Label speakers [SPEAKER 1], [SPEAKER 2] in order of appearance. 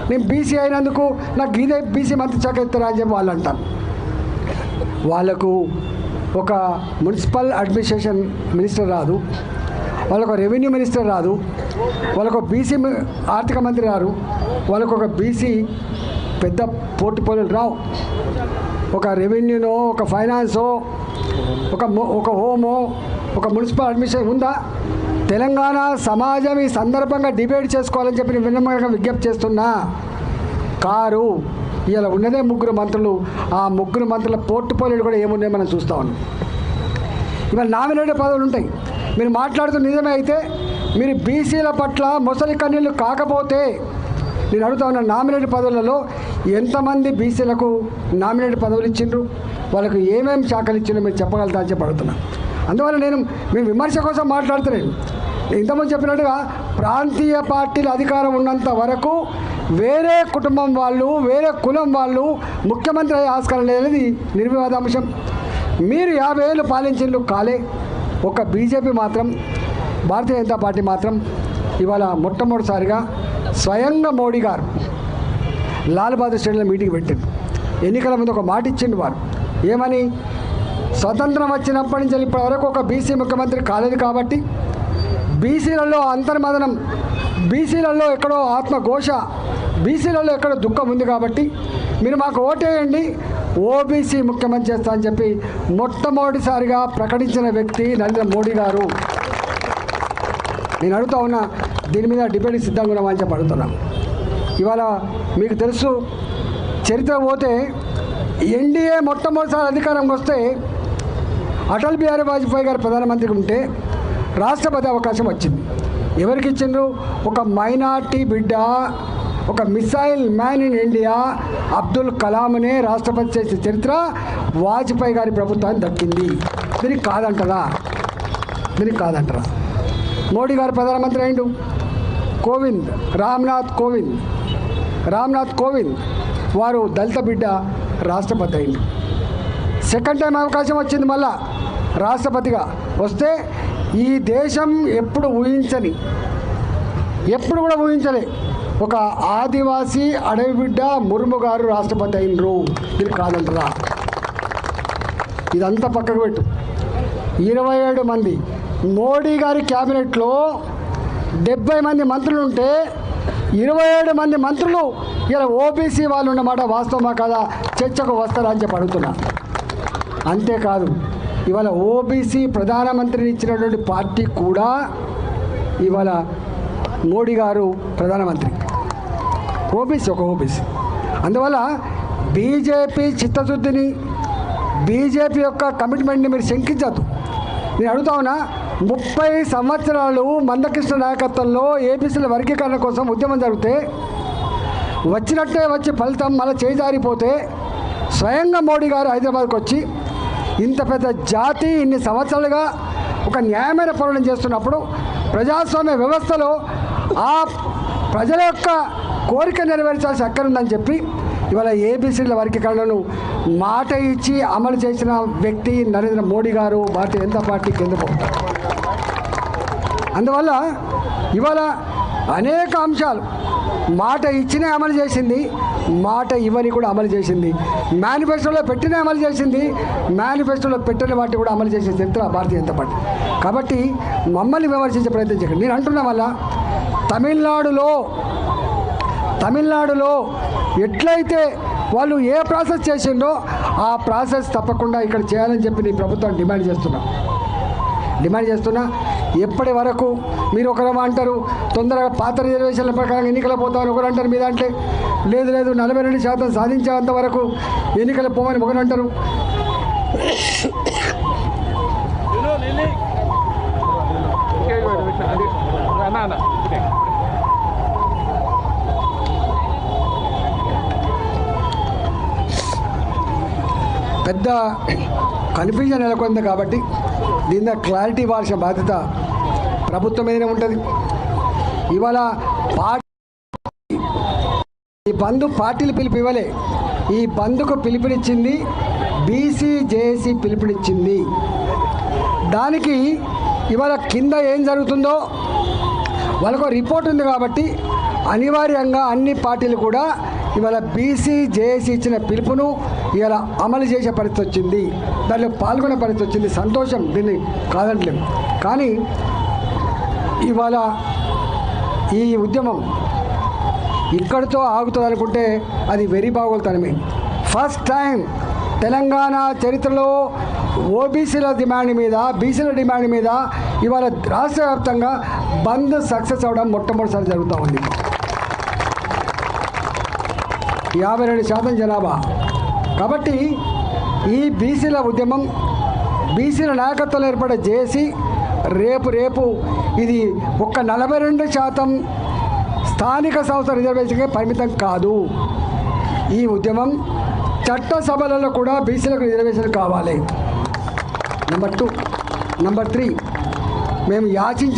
[SPEAKER 1] నేను బీసీ అయినందుకు నాకు ఇదే బీసీ మంత్రి శాఖ ఇస్తారా అని చెప్పి వాళ్ళు అంటారు. వాళ్ళకు ఒక మున్సిపల్ అడ్మినిస్ట్రేషన్ మినిస్టర్ రాదు, వాళ్ళకు రెవెన్యూ మినిస్టర్ రాదు, వాళ్ళకు బీసీ ఆర్థిక మంత్రి రారు, వాళ్ళకు ఒక బీసీ పెద్ద పోర్ట్ఫోలియోలు రావు. ఒక రెవెన్యూనో, ఒక ఫైనాన్సో, ఒక హోమో, ఒక మున్సిపల్ అడ్మినిస్ట్రేషన్ ఉందా? తెలంగాణ సమాజం ఈ సందర్భంగా డిబేట్ చేసుకోవాలని చెప్పి నేను వినమ్రంగా విజ్ఞప్తి చేస్తున్నా. కారు ఇలా ఉన్నదే 3 మంత్రులు. ఆ 3 మంత్రుల పోర్ట్ఫోలియోలు కూడా ఏమున్నాయో మనం చూస్తూ ఉన్నాం. ఇవాళ నామినేటెడ్ పదవులు ఉంటాయి. మీరు మాట్లాడుతున్న నిజమే అయితే మీరు బీసీల పట్ల మొసలి కన్నీళ్ళు కాకపోతే నేను అడుగుతా ఉన్న నామినేటెడ్ పదవులలో ఎంతమంది బీసీలకు నామినేటెడ్ పదవులు ఇచ్చిండ్రు, వాళ్ళకు ఏమేమి శాఖలు ఇచ్చిండ్రో మీరు చెప్పగలుగుతా అని చెప్పి అడుగుతున్నా. అందువల్ల మేము విమర్శ కోసం మాట్లాడుతున్నాను. ఇంతకుముందు చెప్పినట్టుగా ప్రాంతీయ పార్టీల అధికారం ఉన్నంత వరకు వేరే కుటుంబం వాళ్ళు, వేరే కులం వాళ్ళు ముఖ్యమంత్రి అయ్యే ఆస్కారం లేదనేది నిర్వివాద అంశం. మీరు 50 ఏళ్ళు పాలించిండ్రు కాలే. ఒక బీజేపీ మాత్రం, భారతీయ జనతా పార్టీ మాత్రం ఇవాళ మొట్టమొదటిసారిగా స్వయంగా మోడీ గారు లాల్ బహదూర్ స్టేడియంలో మీటింగ్ పెట్టిండు. ఎన్నికల ముందు ఒక మాట ఇచ్చిండు వారు. ఏమని? స్వతంత్రం వచ్చినప్పటి నుంచి ఇప్పటి వరకు ఒక బీసీ ముఖ్యమంత్రి కాలేదు కాబట్టి బీసీలలో అంతర్మదనం, బీసీలలో ఎక్కడో ఆత్మఘోష, బీసీలలో ఎక్కడో దుఃఖం ఉంది కాబట్టి మీరు మాకు ఓటేయండి, ఓబీసీ ముఖ్యమంత్రి చేస్తా అని చెప్పి మొట్టమొదటిసారిగా ప్రకటించిన వ్యక్తి నరేంద్ర మోడీ గారు. నేను అడుగుతా ఉన్నా, దీని మీద డిబేట్ సిద్ధంగా ఉన్నామని చెప్పి అడుగుతున్నాం. ఇవాళ మీకు తెలుసు, చరిత్ర పోతే ఎన్డీఏ మొట్టమొదటిసారి అధికారంకి వస్తే అటల్ బిహారీ వాజ్పేయి గారు ప్రధానమంత్రిగా ఉంటే రాష్ట్రపతి అవకాశం వచ్చింది. ఎవరికి ఇచ్చిండ్రు? ఒక మైనార్టీ బిడ్డ, ఒక missile man in India Abdul కలాంనే రాష్ట్రపతి చేసిన చరిత్ర వాజ్పేయి గారి ప్రభుత్వానికి దక్కింది. దీనికి కాదంటారా? దీనికి కాదంటారా? మోడీ గారు ప్రధానమంత్రి అయిండు. కోవింద్, రామ్నాథ్ కోవింద్ వారు దళిత బిడ్డ రాష్ట్రపతి అయిండు. సెకండ్ టైం అవకాశం వచ్చింది మళ్ళా రాష్ట్రపతిగా. వస్తే ఈ దేశం ఎప్పుడు కూడా ఊహించలే ఒక ఆదివాసీ అడవి బిడ్డ ముర్ము గారు రాష్ట్రపతి అయినరు. ఇది కాదంటారా? ఇదంతా పక్కకు పెట్టు. 27 మంది మోడీ గారి క్యాబినెట్లో 70 మంది మంత్రులు ఉంటే 27 మంది మంత్రులు ఇలా ఓబీసీ వాళ్ళు ఉన్నమాట వాస్తవమా కదా చర్చకు వస్తారా అని చెప్పి అడుగుతున్నా. అంతేకాదు, ఇవాళ ఓబీసీ ప్రధానమంత్రిని ఇచ్చినటువంటి పార్టీ కూడా ఇవాళ మోడీ గారు ప్రధానమంత్రి, ఒక ఓబీసీ. అందువల్ల బీజేపీ చిత్తశుద్ధిని, బీజేపీ యొక్క కమిట్మెంట్ని మీరు శంకించద్దు. నేను అడుగుతా ఉన్నా, 30 సంవత్సరాలు మందకృష్ణ నాయకత్వంలో ఏబీసీల వర్గీకరణ కోసం ఉద్యమం జరిగితే వచ్చినట్టే వచ్చి ఫలితం మళ్ళీ చేజారిపోతే స్వయంగా మోడీ గారు హైదరాబాద్కి వచ్చి ఇంత పెద్ద జాతి ఇన్ని సంవత్సరాలుగా ఒక న్యాయమైన పోరాటం చేస్తున్నప్పుడు ప్రజాస్వామ్య వ్యవస్థలో ఆ ప్రజల యొక్క కోరిక నెరవేర్చాల్సి అక్కరుందని చెప్పి ఇవాళ ఏబీసీల వర్గీకరణను మాట ఇచ్చి అమలు చేసిన వ్యక్తి నరేంద్ర మోడీ గారు, భారతీయ జనతా పార్టీ కేంద్ర ప్రభుత్వం. అందువల్ల ఇవాళ అనేక అంశాలు మాట ఇచ్చినే అమలు చేసింది, మాట ఇవ్వని కూడా అమలు చేసింది, మేనిఫెస్టోలో పెట్టినే అమలు చేసింది, మేనిఫెస్టోలో పెట్టని వాటి కూడా అమలు చేసే చరిత్ర భారతీయ జనతా పార్టీ. కాబట్టి మమ్మల్ని విమర్శించే ప్రయత్నం చేయకండి. నేను అంటున్నా వల్ల తమిళనాడులో ఎట్లయితే వాళ్ళు ఏ ప్రాసెస్ చేసిండో ఆ ప్రాసెస్ తప్పకుండా ఇక్కడ చేయాలని చెప్పి నీ ప్రభుత్వాన్ని డిమాండ్ చేస్తున్నా. ఎప్పటి వరకు మీరు ఒకరు అంటారు తొందరగా పాత రిజర్వేషన్ల ప్రకారం ఎన్నికలు పోతామని ఒకరు అంటారు, మీ దాంట్లో లేదు 42% సాధించేంత వరకు ఎన్నికలు పోమని ఒకరు అంటారు. పెద్ద కన్ఫ్యూజన్ నెలకొంది కాబట్టి దీని క్లారిటీ ఇవ్వాల్సిన బాధ్యత ప్రభుత్వం మీదనే ఉంటుంది. ఇవాళ ఈ బంద్ పార్టీలు పిలుపు ఇవ్వలే, ఈ బంద్కు పిలుపునిచ్చింది బీసీ జేఏసీ పిలుపునిచ్చింది. దానికి ఇవాళ కింద ఏం జరుగుతుందో వాళ్ళకు రిపోర్ట్ ఉంది కాబట్టి అనివార్యంగా అన్ని పార్టీలు కూడా ఇవాళ బీసీ జేఏసీ ఇచ్చిన పిలుపును ఇవాళ అమలు చేసే పరిస్థితి వచ్చింది, దానిలో పాల్గొనే పరిస్థితి వచ్చింది. సంతోషం, దీన్ని కాదంటలేం. కానీ ఇవాళ ఈ ఉద్యమం ఇక్కడితో ఆగుతుంది అనుకుంటే అది వెరీ బాగోలుతనమే. ఫస్ట్ టైం తెలంగాణ చరిత్రలో ఓబీసీల డిమాండ్ మీద, బీసీల డిమాండ్ మీద ఇవాళ రాష్ట్ర వ్యాప్తంగా బంద్ సక్సెస్ అవ్వడం మొట్టమొదటిసారి జరుగుతూ ఉంది. 52% జనాభా. కాబట్టి ఈ బీసీల ఉద్యమం, బీసీల నాయకత్వంలో ఏర్పడే జేఏసీ రేపు ఇది ఒక్క 42% స్థానిక సంస్థ రిజర్వేషన్కే పరిమితం కాదు. ఈ ఉద్యమం చట్టసభలలో కూడా బీసీలకు రిజర్వేషన్ కావాలి. నెంబర్ 2. నెంబర్ 3, మేము యాచించ